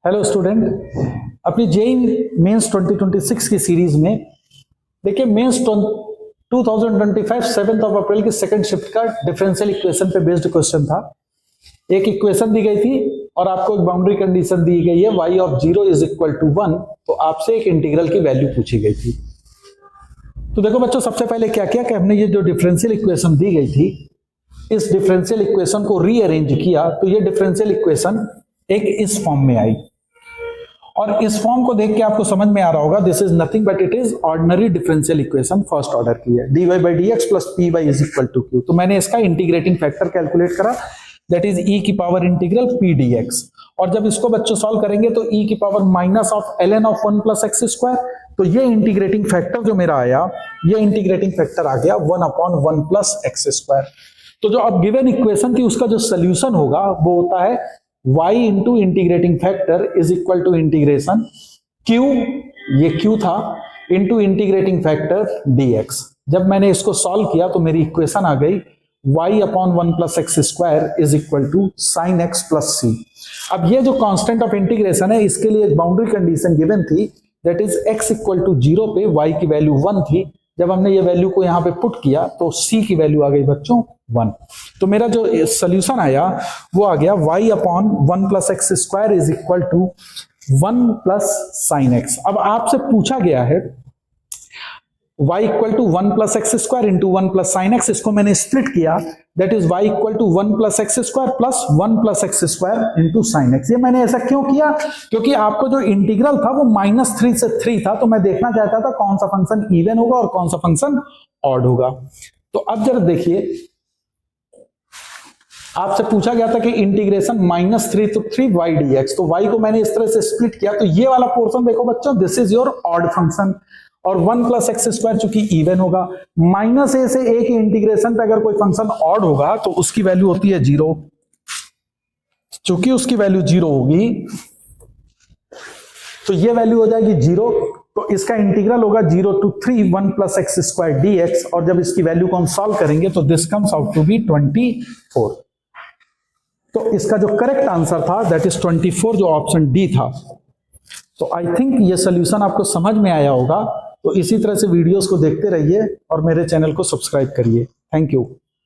Hello student, अपनी JEE mains 2026 की series में देखिए मेंस 2025 7 अप्रैल की सेकंड शिफ्ट का डिफरेंशियल इक्वेशन पे बेस्ड क्वेश्चन था। एक इक्वेशन दी गई थी और आपको एक बाउंड्री कंडीशन दी गई है y of 0 is equal to 1। तो आपसे एक इंटीग्रल की वैल्यू पूछी गई थी। तो देखो बच्चों, सबसे पहले क्या किया कि हमने ये जो डिफरेंशियल इक्वेशन दी गई थी, इस डिफरेंशियल इक्वेशन को रीअरेंज किया तो ये डिफरेंशियल इक्वेशन एक इस फॉर्म में आई। और इस फॉर्म को देख के आपको समझ में आ रहा होगा, this is nothing but it is ordinary differential equation first order की है। dy by D X plus P Y is equal to Q. तो मैंने इसका इंटीग्रेटिंग फैक्टर कैलकुलेट करा, दैट इज e की power integral P D X. और जब इसको बच्चों सॉल्व करेंगे तो e की power minus of ln of 1 plus x square. तो ये इंटीग्रेटिंग फैक्टर जो मेरा आया, ये इंटीग्रेटिंग फैक्टर आ गया 1 अपॉन 1 प्लस एक्स स्क्वायर। तो जो अब गिवन इक्वेशन थी उसका जो सोल्यूशन होगा वो होता है y into integrating factor is equal to integration q, ये q था, इंटू इंटीग्रेटिंग फैक्टर dx। जब मैंने इसको सॉल्व किया तो मेरी इक्वेशन आ गई y upon 1 plus x square is equal to sine x plus C. अब ये जो कांस्टेंट ऑफ इंटीग्रेशन है, इसके लिए एक बाउंड्री कंडीशन गिवन थी, that is x equal to 0 पे y की वैल्यू 1 थी। जब हमने ये वैल्यू को यहां पे पुट किया तो c की वैल्यू आ गई बच्चों 1। तो मेरा जो सोल्यूशन आया वो आ गया y upon 1 plus x square is equal to 1 plus sine x. अब आपसे पूछा गया है y equal to 1 plus x square into 1 plus sine x. इसको मैंने स्प्लिट किया, that is y equal to 1 plus x square plus 1 plus x square into sine x. ये मैंने ऐसा क्यों किया? क्योंकि आपको जो इंटीग्रल था वो -3 से 3 था, तो मैं देखना चाहता था कौन सा फंक्शन इवन होगा और कौन सा फंक्शन ऑड होगा। तो अब जरा देखिए, आपसे पूछा गया था कि इंटीग्रेशन -3 to 3 y dx। तो y को मैंने इस तरह से स्प्लिट किया, तो ये वाला पोर्शन देखो बच्चों, this is your odd function. और 1 प्लस एक्स स्क्वायर चूंकि इवन होगा, -a से a के इंटीग्रेशन पे अगर कोई फंक्शन ऑड होगा तो उसकी वैल्यू होती है 0। चूंकि उसकी वैल्यू 0 होगी तो ये वैल्यू हो जाएगी 0। तो इसका इंटीग्रल होगा 0 to 3 1 plus x square dx। और जब इसकी वैल्यू को हम सॉल्व करेंगे तो this comes out to be 24। तो इसका जो करेक्ट आंसर था दैट इज 24, जो ऑप्शन डी था। तो आई थिंक ये सोल्यूशन आपको समझ में आया होगा। तो इसी तरह से वीडियोस को देखते रहिए और मेरे चैनल को सब्सक्राइब करिए। Thank you.